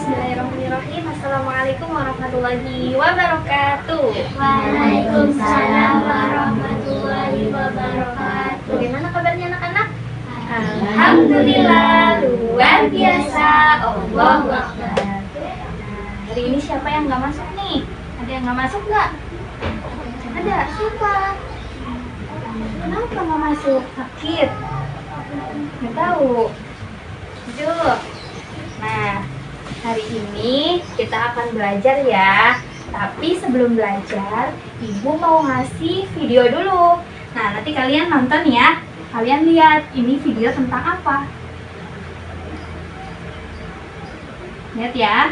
Bismillahirrahmanirrahim. Assalamualaikum warahmatullahi wabarakatuh. Waalaikumsalam warahmatullahi wabarakatuh. Bagaimana kabarnya anak-anak? Alhamdulillah, luar biasa. Allahu Akbar. Hari ini siapa yang nggak masuk nih? Ada yang nggak masuk nggak? Ada. Siapa? Kenapa nggak masuk? Sakit? Nggak tahu. Yuk. Nah, hari ini kita akan belajar ya. Tapi sebelum belajar, Ibu mau ngasih video dulu. Nah, nanti kalian nonton ya. Kalian lihat ini video tentang apa. Lihat ya.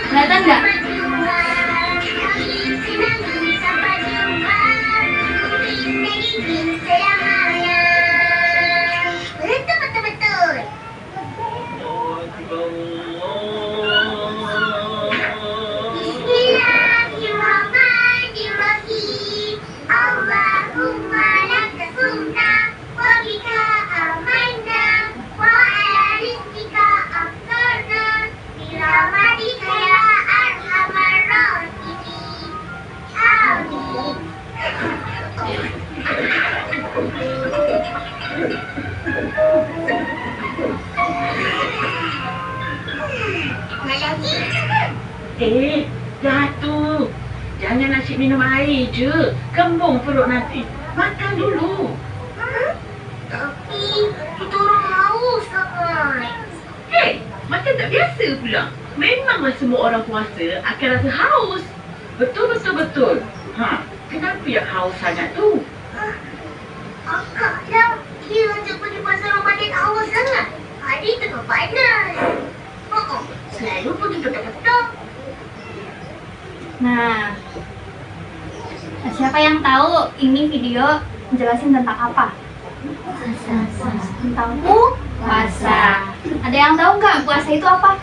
Kelihatan nggak? Bismillahirrahmanirrahim. Allahumma laka sumna wa bika amanna wa ala rizqika aftarna birahmatika ya arhamar rahimin. Amin. Jatuh. Jangan asyik minum air je. Kembung perut nanti. Makan dulu. Tapi kita orang haus sangat. Hei, macam tak biasa pula. Memanglah semua orang puasa akan rasa haus. Betul. Kenapa yang haus sangat tu? Akak lah, dia ajak pergi pasar Ramadan haus sangat. Hari tengah panas. Selalu pergi petang-petang. Nah, siapa yang tahu ini video jelasin tentang apa? Tentang puasa. Ada yang tahu nggak puasa itu apa?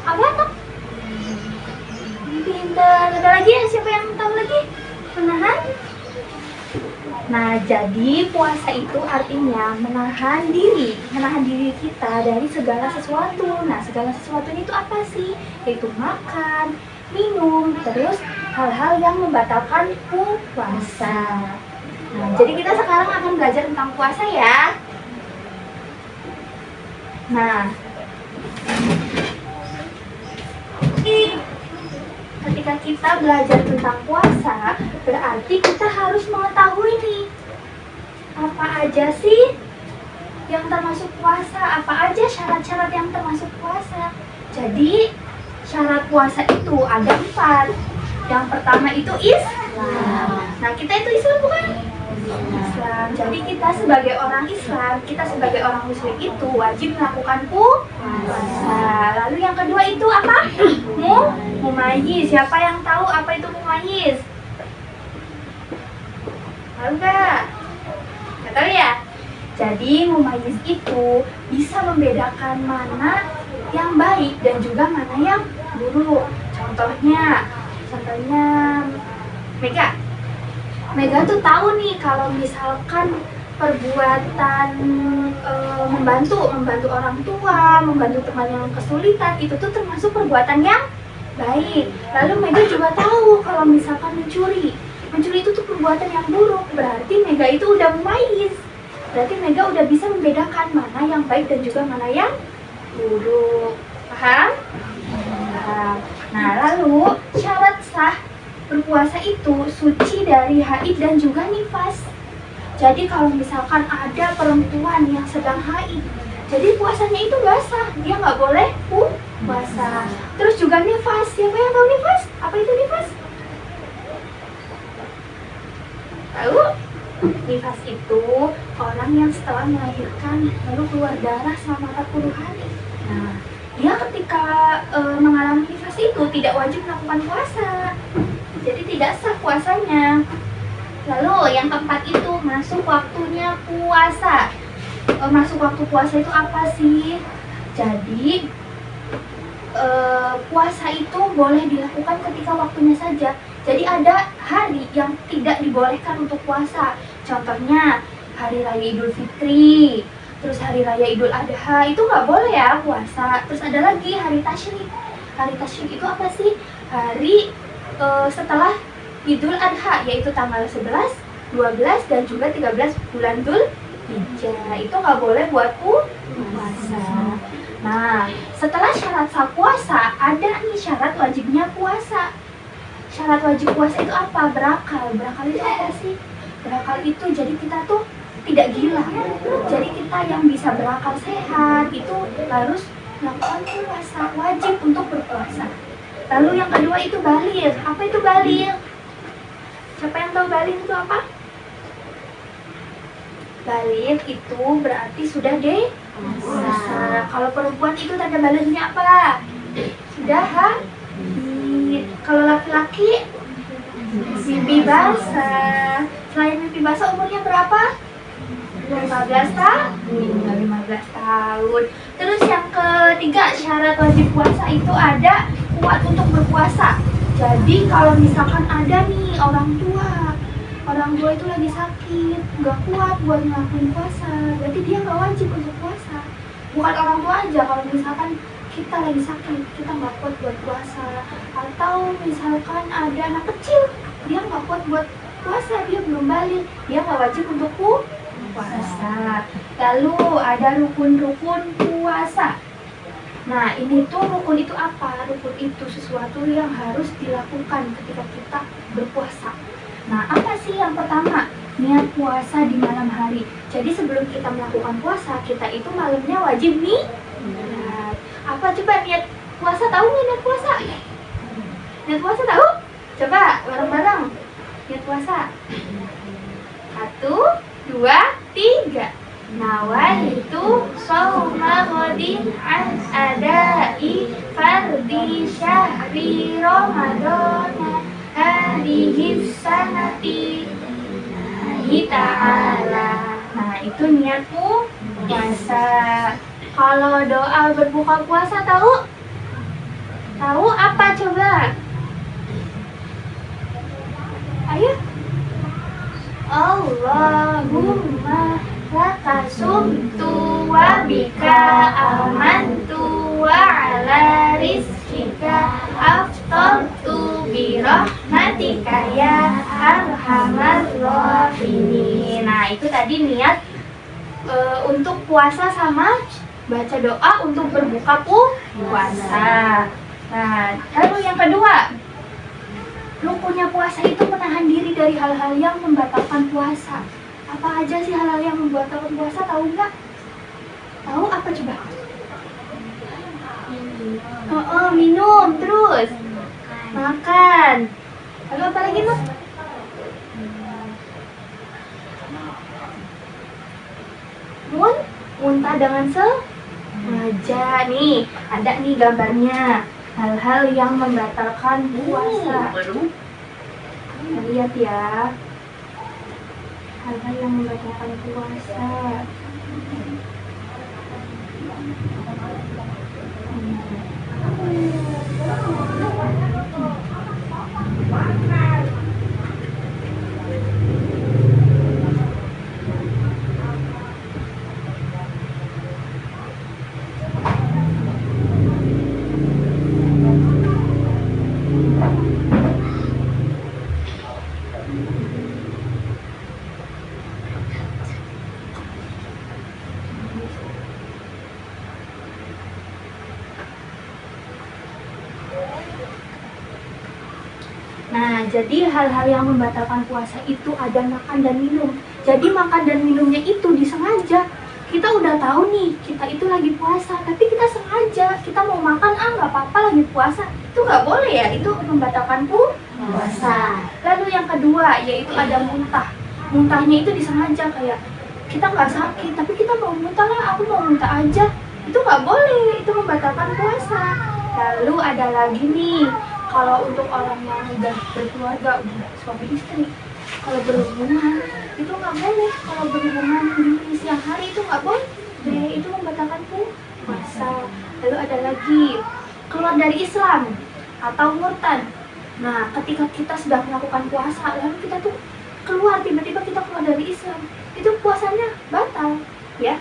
Apa tuh? Pintar. Ada lagi ya? Siapa yang tahu lagi? Menahan? Nah, jadi puasa itu artinya menahan diri kita dari segala sesuatu. Nah, segala sesuatu itu apa sih? Yaitu makan, minum, terus hal-hal yang membatalkan puasa. Nah, jadi kita sekarang akan belajar tentang puasa ya. Nah, ketika kita belajar tentang puasa, berarti kita harus mengetahui nih, apa aja sih yang termasuk puasa, apa aja syarat-syarat yang termasuk puasa. Jadi, syarat puasa itu ada 4. Yang pertama itu Islam. Nah, kita itu Islam bukan? Islam. Jadi kita sebagai orang Islam, kita sebagai orang Muslim itu wajib melakukan puasa. Lalu yang kedua itu apa? Mumayyiz. Siapa yang tahu apa itu mumayyiz? Tahu nggak? Nggak tahu ya? Jadi mumayyiz itu bisa membedakan mana yang baik dan juga mana yang buruk. Contohnya Mega tuh tahu nih kalau misalkan perbuatan membantu orang tua, membantu teman yang kesulitan itu tuh termasuk perbuatan yang baik. Lalu Mega juga tahu kalau misalkan mencuri itu tuh perbuatan yang buruk. Berarti Mega itu udah mumayyiz. Berarti Mega udah bisa membedakan mana yang baik dan juga mana yang buruk. Paham? Nah, lalu syarat sah berpuasa itu suci dari haid dan juga nifas. Jadi kalau misalkan ada perempuan yang sedang haid, jadi puasanya itu nggak sah, dia nggak boleh puasa. Terus juga nifas, siapa yang tahu nifas? Apa itu nifas? Tahu? Nifas itu orang yang setelah melahirkan lalu keluar darah selama 40 hari. Nah, dia ketika mengalami nifas itu tidak wajib melakukan puasa. Jadi tidak sah puasanya. Lalu yang keempat itu masuk waktunya puasa. Masuk waktu puasa itu apa sih? Jadi puasa itu boleh dilakukan ketika waktunya saja. Jadi ada hari yang tidak dibolehkan untuk puasa. Contohnya hari raya Idul Fitri, Terus hari raya Idul Adha itu nggak boleh ya puasa. Terus ada lagi hari tasyrik. Hari tasyrik itu apa sih? Hari setelah Idul Adha, yaitu tanggal 11, 12, dan juga 13 bulan Dzulhijjah. Itu nggak boleh buat puasa. Nah, setelah syarat sah puasa, ada nih syarat wajibnya puasa. Syarat wajib puasa itu apa? Berakal. Berakal itu apa sih? Berakal itu jadi kita tuh tidak gila. Jadi kita yang bisa berakal sehat itu harus melakukan puasa, wajib untuk berpuasa. Lalu yang kedua itu baligh. Apa itu baligh? Siapa yang tahu baligh itu apa? Baligh itu berarti sudah dewasa. Kalau perempuan itu tanda balighnya apa? Sudah haid. Kalau laki-laki mimpi basah. Selain mimpi basah umurnya berapa? 15 tahun. 15 tahun. Terus yang ketiga syarat wajib puasa itu ada kuat untuk berpuasa. Jadi kalau misalkan ada nih orang tua itu lagi sakit, nggak kuat buat ngelakuin puasa, berarti dia nggak wajib untuk puasa. Bukan orang tua aja, kalau misalkan kita lagi sakit, kita nggak kuat buat puasa, atau misalkan ada anak kecil, dia nggak kuat buat puasa, dia belum balik, dia nggak wajib untuk puasa. Lalu ada rukun-rukun puasa. Nah, ini tuh rukun itu apa? Rukun itu sesuatu yang harus dilakukan ketika kita berpuasa. Nah, apa sih yang pertama? Niat puasa di malam hari. Jadi sebelum kita melakukan puasa, kita itu malamnya wajib nih. Apa coba niat puasa, tahu nggak niat puasa? Niat puasa tahu? Coba bareng-bareng. Niat puasa. 1, 2, 3. Nawaitu shauma ghadin an adai fardhi syahri ramadana hadhihi sanati lillahi ta'ala. Nah, itu niatmu puasa. Kalau doa berbuka puasa tahu? Tahu apa coba? Ayo. Allahumma laka sumtu wa bika amantu wa ala rizkika aftaltu bi rahmatika ya arhamar rahimin. Nah, itu tadi niat untuk puasa sama baca doa untuk berbuka puasa. Nah, lalu yang kedua, rukunnya puasa itu menahan diri dari hal-hal yang membatalkan puasa. Apa aja sih hal-hal yang membatalkan puasa, tahu nggak? Tahu apa coba? Minum, terus makan. Lalu apa lagi, Mas? Muntah dengan sengaja. Nih, ada nih gambarnya. Hal-hal yang membatalkan puasa. Kita lihat ya. Hal-hal yang membatalkan puasa. Nah, jadi hal-hal yang membatalkan puasa itu ada makan dan minum. Jadi makan dan minumnya itu disengaja. Kita udah tahu nih, kita itu lagi puasa, tapi kita sengaja, kita mau makan, nggak apa-apa lagi puasa. Itu nggak boleh ya, itu membatalkan puasa. Lalu yang kedua, yaitu ada muntah. Muntahnya itu disengaja, kayak kita nggak sakit, tapi kita mau muntah lah, aku mau muntah aja. Itu nggak boleh, itu membatalkan puasa. Lalu ada lagi nih, kalau untuk orang yang udah berkeluarga, udah suami istri, kalau berhubungan itu nggak boleh. Kalau berhubungan di siang hari itu nggak boleh, itu membatalkan puasa. Lalu ada lagi keluar dari Islam atau murtad. Nah, ketika kita sudah melakukan puasa, lalu kita tuh keluar, tiba-tiba kita keluar dari Islam, itu puasanya batal, ya.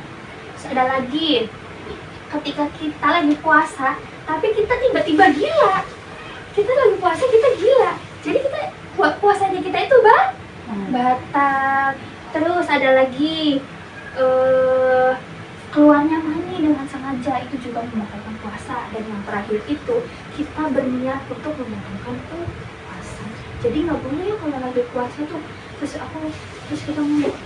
Terus ada lagi, ketika kita lagi puasa, tapi kita tiba-tiba gila. Kita lagi puasa, kita gila. Jadi kita puasanya kita itu batal. Terus ada lagi, keluarnya mani dengan sengaja, itu juga membatalkan puasa. Dan yang terakhir itu, kita berniat untuk membatalkan puasa. Jadi nggak boleh ya kalau lagi puasa tuh, terus kita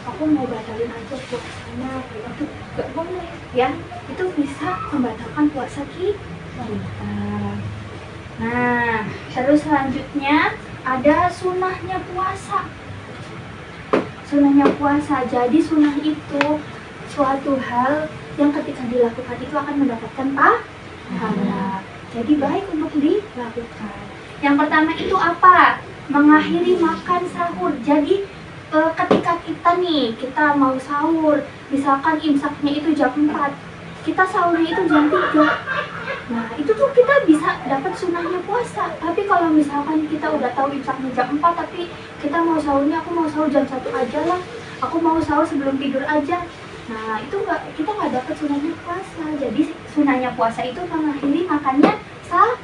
aku mau batalin aja puasanya, itu nggak boleh ya. Itu bisa membatalkan puasa kita. Nah, terus selanjutnya ada sunahnya puasa. Sunahnya puasa, jadi sunah itu suatu hal yang ketika dilakukan itu akan mendapatkan pahala. Jadi baik untuk dilakukan. Yang pertama itu apa? Mengakhiri makan sahur. Jadi ketika kita mau sahur, misalkan imsaknya itu jam 4, kita sahurnya itu jam 3. Nah, itu tuh kita bisa dapat sunahnya puasa. Tapi kalau misalkan kita udah tahu imsaknya jam 4, tapi kita mau sahurnya, aku mau sahur jam 1 aja lah, aku mau sahur sebelum tidur aja. Nah, itu kita nggak dapat sunahnya puasa. Jadi sunahnya puasa itu mengakhiri makannya sahur.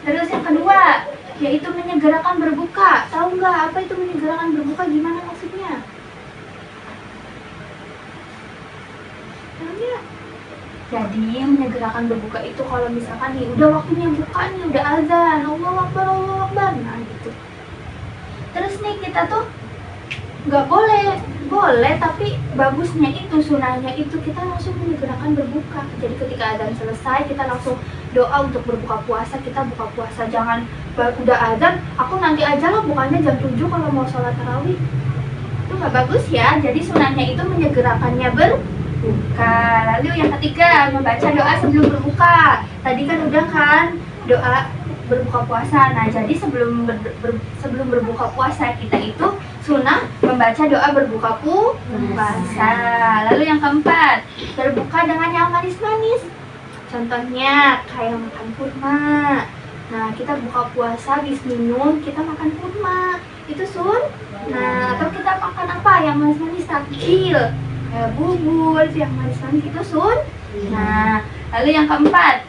Terus yang kedua, yaitu menyegerakan berbuka. Tahu nggak apa itu menyegerakan berbuka? Gimana maksudnya? Tahu nggak? Jadi menyegerakan berbuka itu kalau misalkan nih udah waktunya buka nih, udah azan, Allahu Akbar, Allahu Akbar, nah gitu. Terus nih kita tuh nggak boleh, tapi bagusnya itu, sunahnya itu kita langsung menyegerakan berbuka. Jadi ketika azan selesai kita langsung doa untuk berbuka puasa, kita buka puasa. Jangan udah azan, aku nanti aja lah bukanya jam 7 kalau mau sholat tarawih. Itu nggak bagus ya. Jadi sunahnya itu menyegerakannya berbuka. Lalu yang ketiga, membaca doa sebelum berbuka. Tadi kan udah kan doa berbuka puasa. Nah, jadi sebelum berbuka puasa kita itu sunnah membaca doa berbuka puasa. Lalu yang keempat, berbuka dengan yang manis-manis. Contohnya kayak makan kurma. Nah, kita buka puasa habis minum, kita makan kurma. Itu Nah, atau kita makan apa yang manis-manis, takjil, kayak bubur, yang manis-manis itu Nah, lalu yang keempat,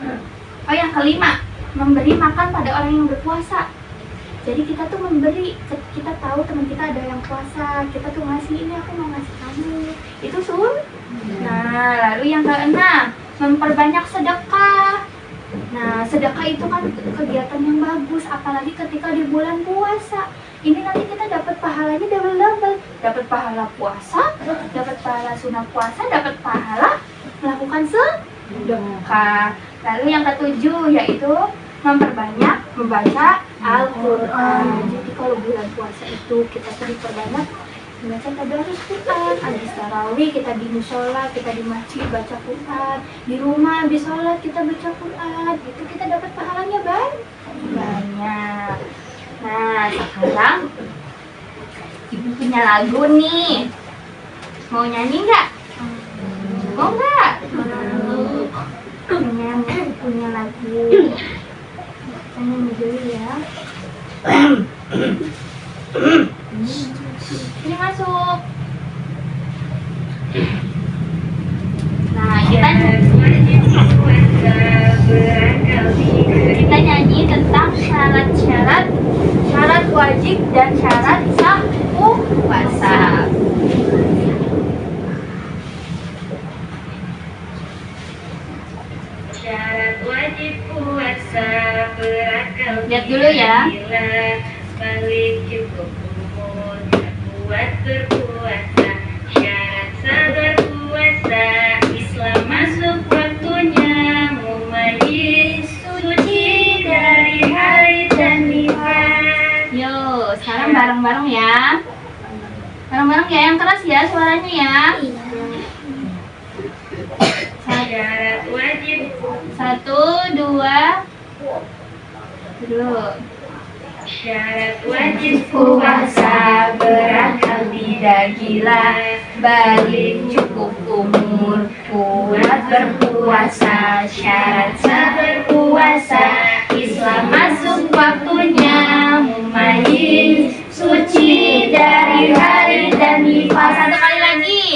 yang kelima, memberi makan pada orang yang berpuasa. Jadi kita tuh memberi, kita tahu teman kita ada yang puasa, kita tuh ngasih, ini aku mau ngasih kamu. Itu Nah, lalu yang keenam, memperbanyak sedekah. Nah, sedekah itu kan kegiatan yang bagus, apalagi ketika di bulan puasa. Ini nanti kita dapat pahalanya double-double. Dapat pahala puasa, dapat pahala sunah puasa, dapat pahala melakukan sedekah. Lalu yang ketujuh yaitu memperbanyak membaca Al-Quran. Jadi kalau bulan puasa itu kita diperbanyak membaca tadarus Quran, habis tarawih kita di musola, kita di masjid baca Quran, di rumah habis sholat kita baca Quran, itu kita dapat pahalanya banyak. Nah, sekarang ibu punya lagu nih, mau nyanyi nggak? Mau nggak? Punya lagu. Nyanyi dulu ya. Ini masuk. Nah, kita nyanyi tentang syarat wajib dan syarat sah puasa. Syarat wajib puasa berakal. Lihat dulu ya. Balik cukup umur buat berpuasa. Syarat sabar puasa. Islam masuk waktunya. Mumayyiz suci dari haid dan nifas. Yo, sekarang bareng-bareng ya. Bareng-bareng ya, yang keras ya suaranya ya. Syarat wajib. 1, 2, dulu. Syarat wajib puasa berakal tidak gila, balik cukup umur kuat berpuasa. Syarat sabar puasa, Islam masuk waktunya. Mumayyiz suci dari haid dan nifas. Satu kali lagi.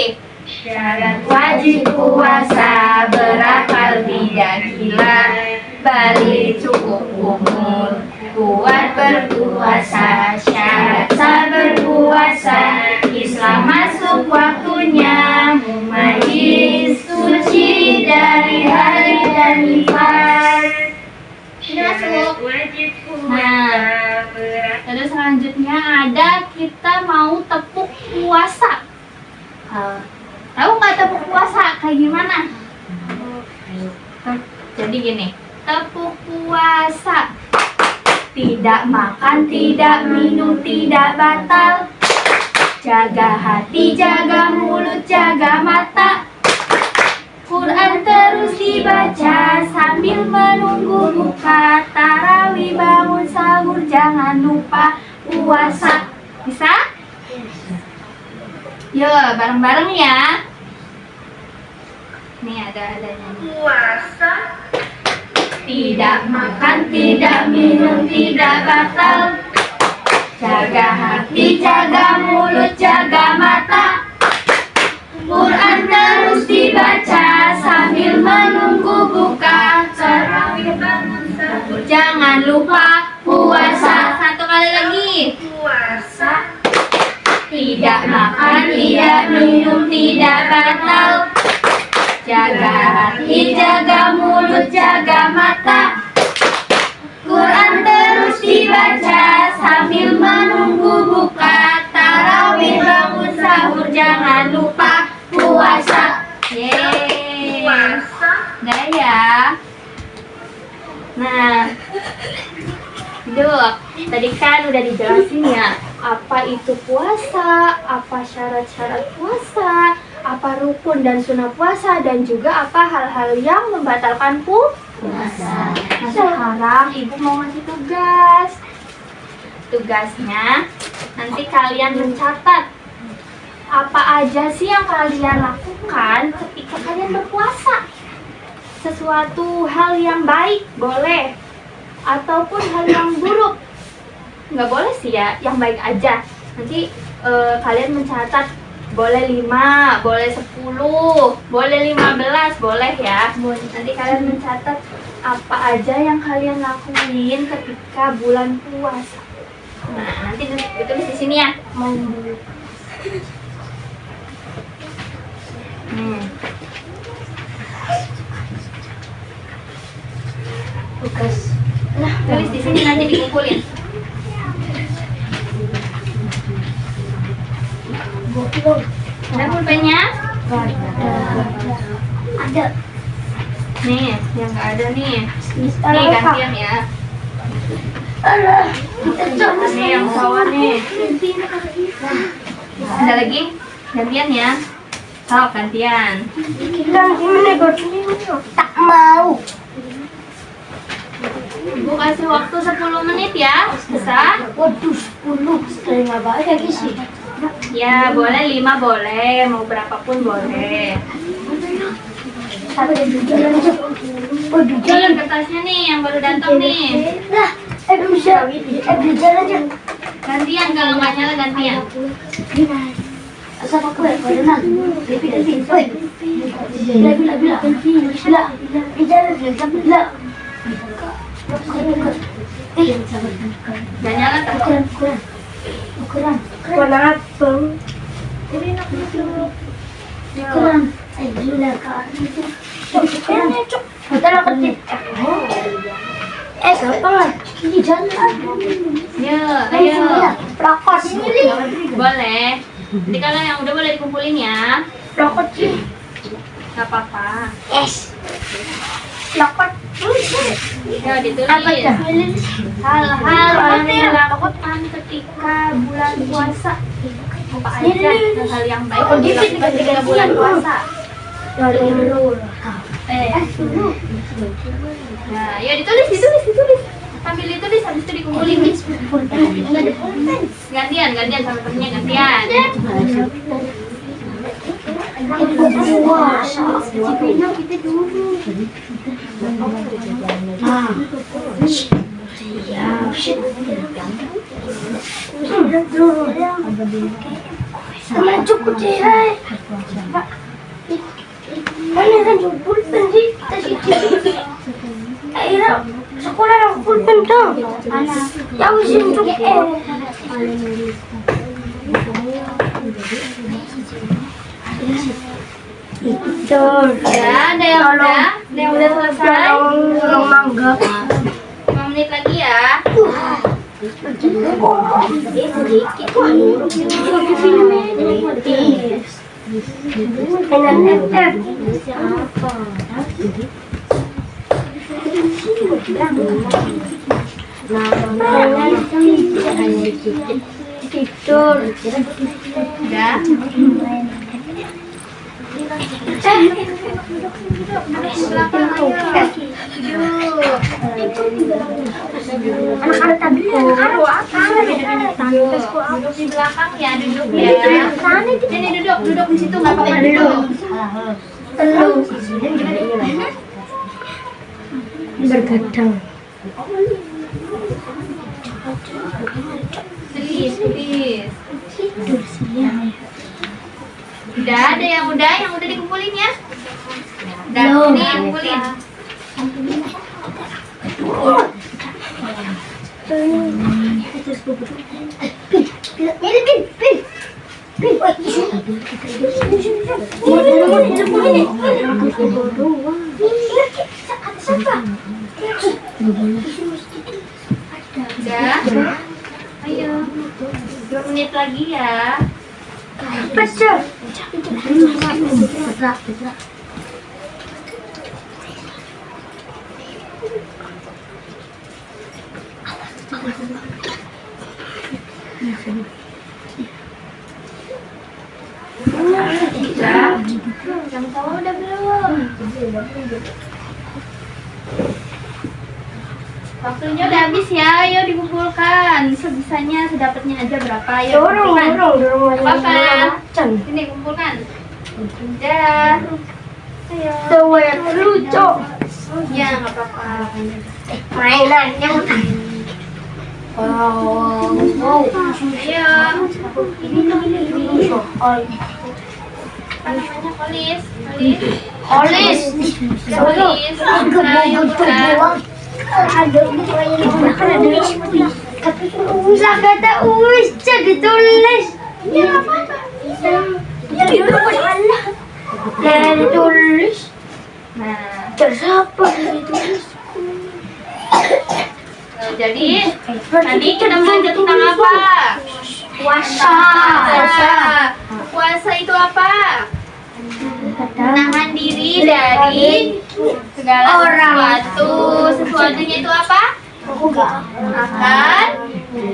Syarat wajib wajib puasa, berakal tidak gila, balik cukup umur, kuat berpuasa, syarat sah berpuasa, Islam masuk waktunya, mumayyiz suci dari hari dan nifas. Ini masuk. Nah, terus selanjutnya ada kita mau tepuk puasa. Tahu nggak tepuk puasa kayak gimana? Jadi gini, tepuk puasa. Tidak makan, tidak minum, tidak batal. Jaga hati, jaga mulut, jaga mata. Quran terus dibaca sambil menunggu buka. Tarawih bangun sahur, jangan lupa puasa. Bisa? Yo, bareng-bareng ya. Nih ada-adanya. Puasa. Tidak makan, tidak minum, tidak batal. Jaga hati, jaga mulut, jaga mata. Quran terus dibaca sambil menunggu buka. Tarawih bangun sahur, jangan lupa puasa. Satu kali lagi. Puasa. Tidak makan, tidak minum, tidak batal. Jaga hati, jaga mulut, jaga mata. Quran terus dibaca sambil menunggu buka. Tarawih bangun sahur, jangan lupa puasa. Yeay. Puasa. Udah ya. Nah, Dok, tadi kan udah dijelasin ya apa itu puasa, apa syarat-syarat puasa, apa rukun dan sunnah puasa, dan juga apa hal-hal yang membatalkan puasa. Nah, sekarang Ibu mau ngasih tugas. Tugasnya nanti kalian mencatat apa aja sih yang kalian lakukan ketika kalian berpuasa. Sesuatu hal yang baik boleh, ataupun hal yang buruk nggak boleh sih ya, yang baik aja. Nanti kalian mencatat, boleh 5, boleh 10, boleh 15, boleh ya. Nanti kalian mencatat apa aja yang kalian lakuin ketika bulan puasa. Nah, nanti ditulis di sini ya. Tugas. Nah, tulis di sini nanti dikumpulin. Ada pulpennya? Ada. Nih, yang nggak ada nih. Nih gantian ya. Nih yang bawah nih. Ada lagi? Gantian ya. Oh, gantian. Tak mau. Ibu kasih waktu 10 menit ya. Bisa? Waduh, 10. Sekali nggak banyak sih. Ya, boleh 5 boleh, mau berapapun boleh. Waduh, Jalan kertasnya nih yang baru datang nih. Lah, bisa. Jalan aja. Gantian kalau nggak nyala gantian. Asal aku ya, korenan. Lebih. Oi. Bila. Bila. Nggak nyala tak? Ukuran. Warna apa? Ukuran. Gila kan. Ukuran. Kita lah kecil. Gampang. Ini jangan. Ya, ayo. Prakos. Boleh. Nanti kalau yang udah boleh dikumpulin ya. Prakos sih. Gak apa-apa. Es. Prakos. Ya, ditulis. Apa dah? Hal-hal yang dilakukan ketika bulan puasa. Apa aja hal yang baik yang dilakukan ketika bulan puasa. Nah, ya ditulis. Sambil ditulis, habis itu dikumpulin. Gantian sama temennya gantian. Kita dulu. Cukup sih, kan juga pulpen sih. Kita sih. Akhirnya sekolah yang pulpen dong. Ya wis untuk Betul. Ya, ada yang udah selesai. Tolong mangga. 5 menit lagi ya. Tidur. Udah. Anak-anak tadi Duduk di belakang ya, duduk ya. Ini duduk di situ nggak apa-apa duduk. bergadang. Please. Tidur siang. Udah ada yang udah dikumpulin ya. Udah, Belum. nih kumpulin. Udah. Ayo. 2 menit lagi ya. Pecah. Udah. Yang tahu udah belum? Waktunya udah habis ya, ayo dikumpulkan. Sebisanya, sedapatnya aja berapa, ayo kumpulkan. Apa? Sini kumpulkan. Udah. Ayo. Doang lucu. Ya, nggak apa-apa. Mainannya. Ayo. Ini. Apa namanya, Kolis? Olis. Kolis. Ayo, buka. Ada tapi usah kata usah ditulis. Ya apa-apa. Ya ditulis. Ya ditulis. Nah, Terus apa ditulis? jadi tadi kita belajar tentang apa? Puasa. Puasa itu apa? Menahan diri dari segala sesuatunya itu apa? Makan,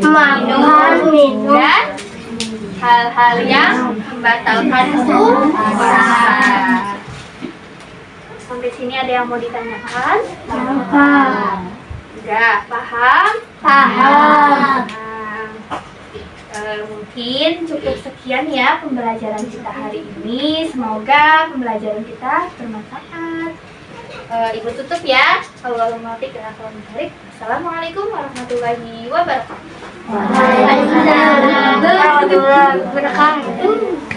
minum, dan hal-hal yang membatalkan puasa. Sampai sini ada yang mau ditanyakan? Udah paham? Paham. Mungkin cukup sekian ya pembelajaran kita hari ini. Semoga pembelajaran kita bermanfaat. Ibu tutup ya. Assalamualaikum warahmatullahi wabarakatuh. Waalaikumsalam warahmatullahi wabarakatuh.